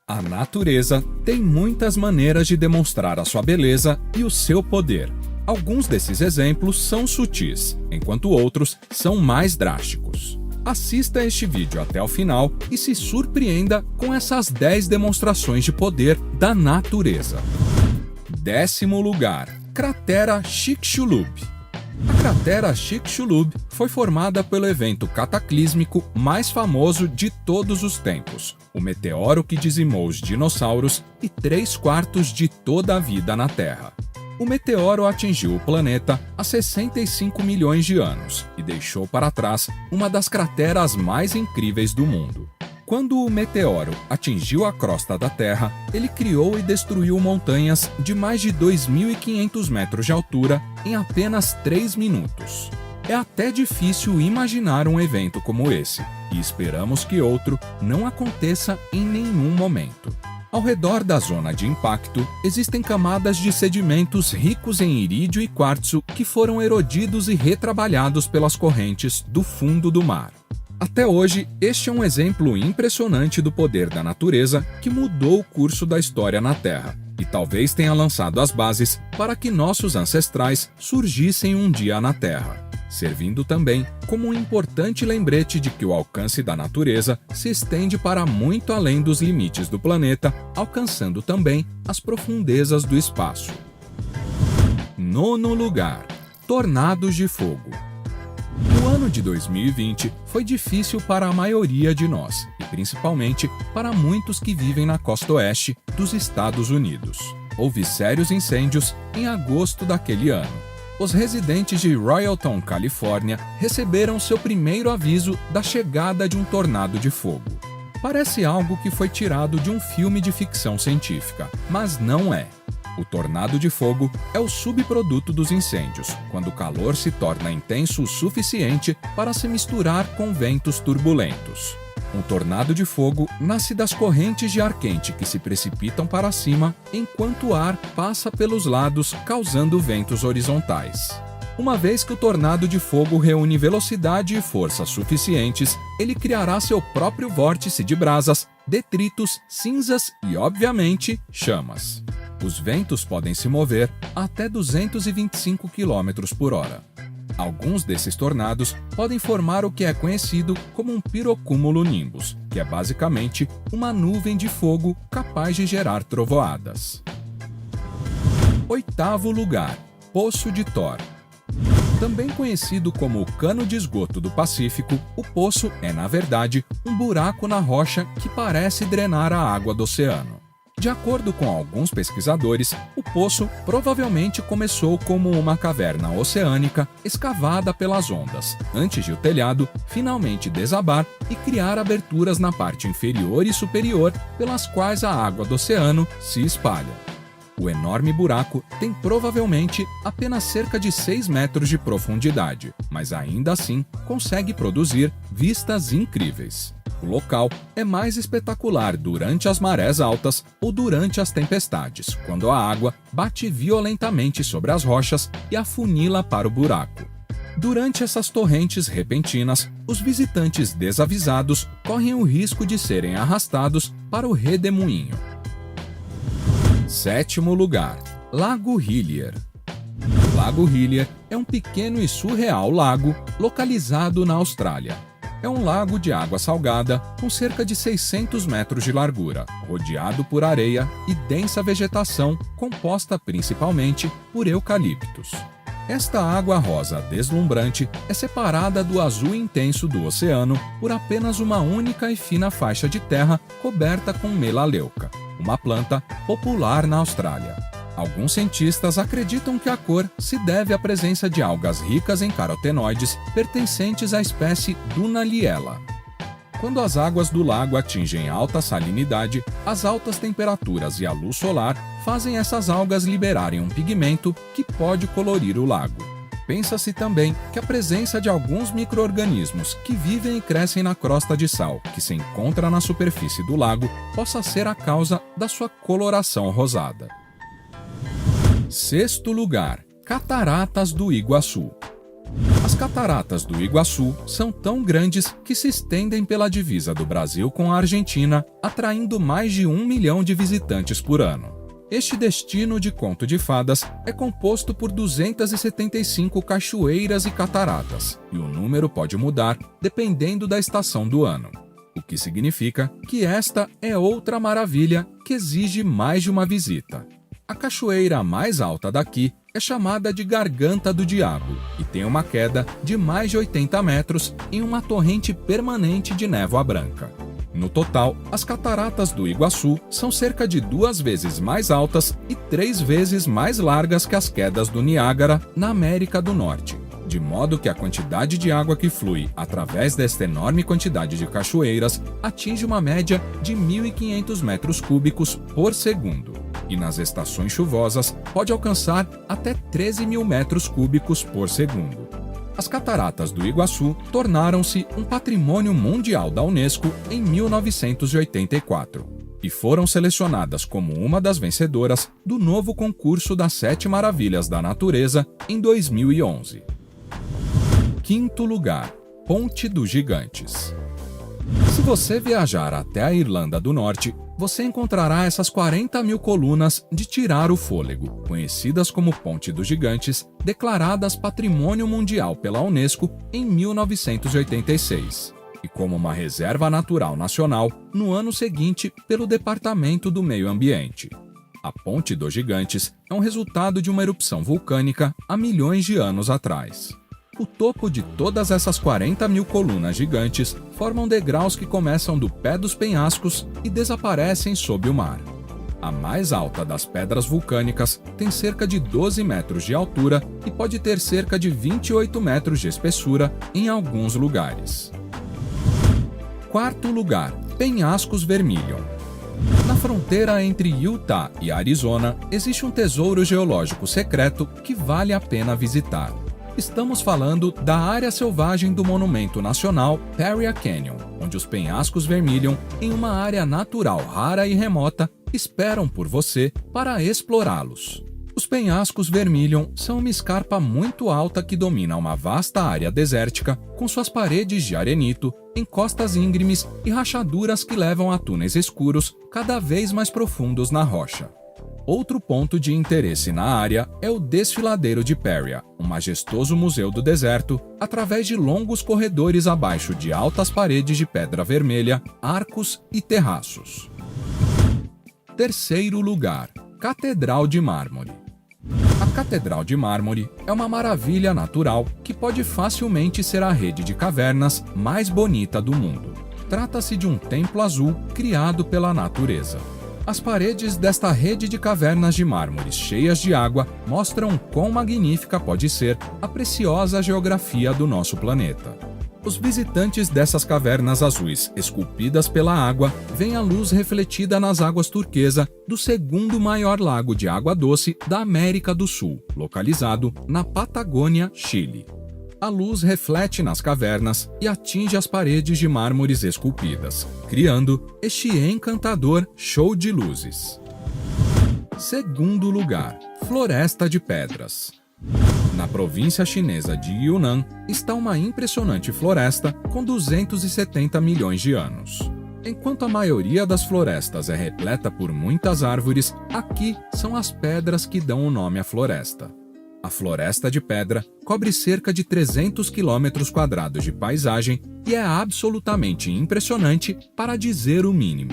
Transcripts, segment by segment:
A natureza tem muitas maneiras de demonstrar a sua beleza e o seu poder. Alguns desses exemplos são sutis, enquanto outros são mais drásticos. Assista este vídeo até o final e se surpreenda com essas 10 demonstrações de poder da natureza. 10º lugar. Cratera Chicxulub. A cratera Chicxulub foi formada pelo evento cataclísmico mais famoso de todos os tempos, o meteoro que dizimou os dinossauros e 3/4 de toda a vida na Terra. O meteoro atingiu o planeta há 65 milhões de anos e deixou para trás uma das crateras mais incríveis do mundo. Quando o meteoro atingiu a crosta da Terra, ele criou e destruiu montanhas de mais de 2.500 metros de altura em apenas 3 minutos. É até difícil imaginar um evento como esse, e esperamos que outro não aconteça em nenhum momento. Ao redor da zona de impacto, existem camadas de sedimentos ricos em irídio e quartzo que foram erodidos e retrabalhados pelas correntes do fundo do mar. Até hoje, este é um exemplo impressionante do poder da natureza que mudou o curso da história na Terra e talvez tenha lançado as bases para que nossos ancestrais surgissem um dia na Terra, servindo também como um importante lembrete de que o alcance da natureza se estende para muito além dos limites do planeta, alcançando também as profundezas do espaço. 9º lugar. Tornados de fogo. O ano de 2020 foi difícil para a maioria de nós, e principalmente para muitos que vivem na costa oeste dos Estados Unidos. Houve sérios incêndios em agosto daquele ano. Os residentes de Royalton, Califórnia, receberam seu primeiro aviso da chegada de um tornado de fogo. Parece algo que foi tirado de um filme de ficção científica, mas não é. O tornado de fogo é o subproduto dos incêndios, quando o calor se torna intenso o suficiente para se misturar com ventos turbulentos. Um tornado de fogo nasce das correntes de ar quente que se precipitam para cima enquanto o ar passa pelos lados, causando ventos horizontais. Uma vez que o tornado de fogo reúne velocidade e força suficientes, ele criará seu próprio vórtice de brasas, detritos, cinzas e, obviamente, chamas. Os ventos podem se mover até 225 km por hora. Alguns desses tornados podem formar o que é conhecido como um pirocúmulo-nimbus, que é basicamente uma nuvem de fogo capaz de gerar trovoadas. 8º lugar. Poço de Thor. Também conhecido como o Cano de Esgoto do Pacífico, o poço é, na verdade, um buraco na rocha que parece drenar a água do oceano. De acordo com alguns pesquisadores, o poço provavelmente começou como uma caverna oceânica escavada pelas ondas, antes de o telhado finalmente desabar e criar aberturas na parte inferior e superior pelas quais a água do oceano se espalha. O enorme buraco tem provavelmente apenas cerca de 6 metros de profundidade, mas ainda assim consegue produzir vistas incríveis. O local é mais espetacular durante as marés altas ou durante as tempestades, quando a água bate violentamente sobre as rochas e afunila para o buraco. Durante essas torrentes repentinas, os visitantes desavisados correm o risco de serem arrastados para o redemoinho. 7º lugar. Lago Hillier. Lago Hillier é um pequeno e surreal lago localizado na Austrália. É um lago de água salgada com cerca de 600 metros de largura, rodeado por areia e densa vegetação composta principalmente por eucaliptos. Esta água rosa deslumbrante é separada do azul intenso do oceano por apenas uma única e fina faixa de terra coberta com melaleuca, uma planta popular na Austrália. Alguns cientistas acreditam que a cor se deve à presença de algas ricas em carotenoides pertencentes à espécie Dunaliella. Quando as águas do lago atingem alta salinidade, as altas temperaturas e a luz solar fazem essas algas liberarem um pigmento que pode colorir o lago. Pensa-se também que a presença de alguns micro-organismos que vivem e crescem na crosta de sal, que se encontra na superfície do lago, possa ser a causa da sua coloração rosada. 6º lugar. Cataratas do Iguaçu. As cataratas do Iguaçu são tão grandes que se estendem pela divisa do Brasil com a Argentina, atraindo mais de 1 milhão de visitantes por ano. Este destino de conto de fadas é composto por 275 cachoeiras e cataratas, e o número pode mudar dependendo da estação do ano. O que significa que esta é outra maravilha que exige mais de uma visita. A cachoeira mais alta daqui é chamada de Garganta do Diabo e tem uma queda de mais de 80 metros em uma torrente permanente de névoa branca. No total, as cataratas do Iguaçu são cerca de 2 vezes mais altas e 3 vezes mais largas que as quedas do Niágara na América do Norte, de modo que a quantidade de água que flui através desta enorme quantidade de cachoeiras atinge uma média de 1.500 metros cúbicos por segundo, e nas estações chuvosas pode alcançar até 13.000 metros cúbicos por segundo. As cataratas do Iguaçu tornaram-se um patrimônio mundial da Unesco em 1984 e foram selecionadas como uma das vencedoras do novo concurso das 7 Maravilhas da Natureza em 2011. Quinto lugar, Ponte dos Gigantes. Se você viajar até a Irlanda do Norte, você encontrará essas 40.000 colunas de tirar o fôlego, conhecidas como Ponte dos Gigantes, declaradas Patrimônio Mundial pela Unesco em 1986, e como uma reserva natural nacional no ano seguinte pelo Departamento do Meio Ambiente. A Ponte dos Gigantes é um resultado de uma erupção vulcânica há milhões de anos atrás. O topo de todas essas 40.000 colunas gigantes formam degraus que começam do pé dos penhascos e desaparecem sob o mar. A mais alta das pedras vulcânicas tem cerca de 12 metros de altura e pode ter cerca de 28 metros de espessura em alguns lugares. Quarto lugar, Penhascos Vermilion. Na fronteira entre Utah e Arizona, existe um tesouro geológico secreto que vale a pena visitar. Estamos falando da área selvagem do Monumento Nacional Paria Canyon, onde os penhascos Vermilion, em uma área natural rara e remota, esperam por você para explorá-los. Os penhascos Vermilion são uma escarpa muito alta que domina uma vasta área desértica, com suas paredes de arenito, encostas íngremes e rachaduras que levam a túneis escuros cada vez mais profundos na rocha. Outro ponto de interesse na área é o Desfiladeiro de Paria, um majestoso museu do deserto, através de longos corredores abaixo de altas paredes de pedra vermelha, arcos e terraços. Terceiro lugar, Catedral de Mármore. A Catedral de Mármore é uma maravilha natural que pode facilmente ser a rede de cavernas mais bonita do mundo. Trata-se de um templo azul criado pela natureza. As paredes desta rede de cavernas de mármores cheias de água mostram quão magnífica pode ser a preciosa geografia do nosso planeta. Os visitantes dessas cavernas azuis esculpidas pela água veem a luz refletida nas águas turquesa do segundo maior lago de água doce da América do Sul, localizado na Patagônia, Chile. A luz reflete nas cavernas e atinge as paredes de mármores esculpidas, criando este encantador show de luzes. Segundo lugar, Floresta de Pedras. Na província chinesa de Yunnan está uma impressionante floresta com 270 milhões de anos. Enquanto a maioria das florestas é repleta por muitas árvores, aqui são as pedras que dão o nome à floresta. A Floresta de Pedra cobre cerca de 300 km² de paisagem e é absolutamente impressionante, para dizer o mínimo.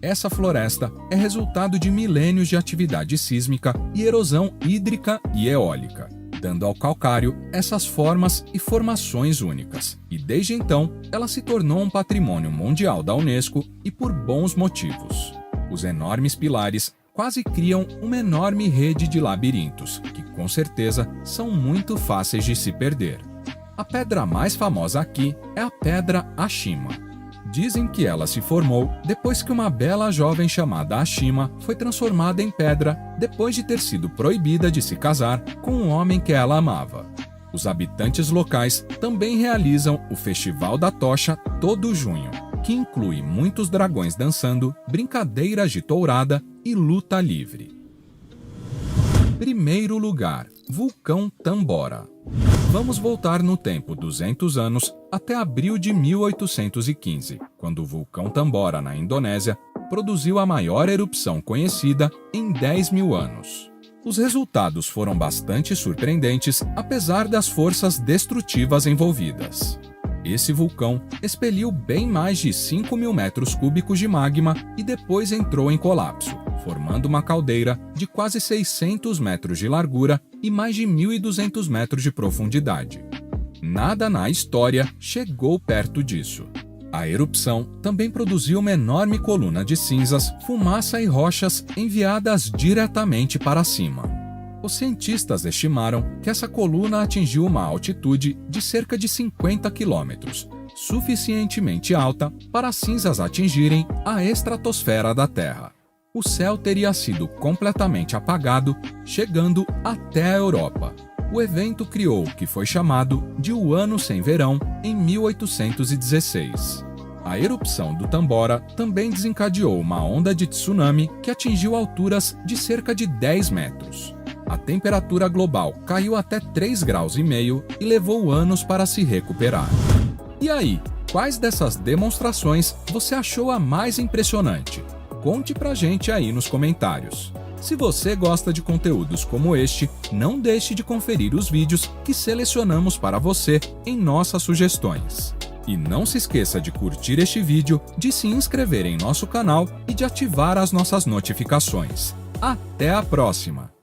Essa floresta é resultado de milênios de atividade sísmica e erosão hídrica e eólica, dando ao calcário essas formas e formações únicas. E desde então, ela se tornou um patrimônio mundial da Unesco e por bons motivos. Os enormes pilares quase criam uma enorme rede de labirintos, que com certeza são muito fáceis de se perder. A pedra mais famosa aqui é a Pedra Ashima. Dizem que ela se formou depois que uma bela jovem chamada Ashima foi transformada em pedra depois de ter sido proibida de se casar com um homem que ela amava. Os habitantes locais também realizam o Festival da Tocha todo junho, que inclui muitos dragões dançando, brincadeiras de tourada e luta livre. Primeiro lugar, Vulcão Tambora. Vamos voltar no tempo 200 anos até abril de 1815, quando o vulcão Tambora, na Indonésia, produziu a maior erupção conhecida em 10 mil anos. Os resultados foram bastante surpreendentes, apesar das forças destrutivas envolvidas. Esse vulcão expeliu bem mais de 5 mil metros cúbicos de magma e depois entrou em colapso, formando uma caldeira de quase 600 metros de largura e mais de 1.200 metros de profundidade. Nada na história chegou perto disso. A erupção também produziu uma enorme coluna de cinzas, fumaça e rochas enviadas diretamente para cima. Os cientistas estimaram que essa coluna atingiu uma altitude de cerca de 50 quilômetros, suficientemente alta para as cinzas atingirem a estratosfera da Terra. O céu teria sido completamente apagado, chegando até a Europa. O evento criou o que foi chamado de O Ano Sem Verão em 1816. A erupção do Tambora também desencadeou uma onda de tsunami que atingiu alturas de cerca de 10 metros. A temperatura global caiu até 3,5 graus e levou anos para se recuperar. E aí, quais dessas demonstrações você achou a mais impressionante? Conte pra gente aí nos comentários. Se você gosta de conteúdos como este, não deixe de conferir os vídeos que selecionamos para você em nossas sugestões. E não se esqueça de curtir este vídeo, de se inscrever em nosso canal e de ativar as nossas notificações. Até a próxima!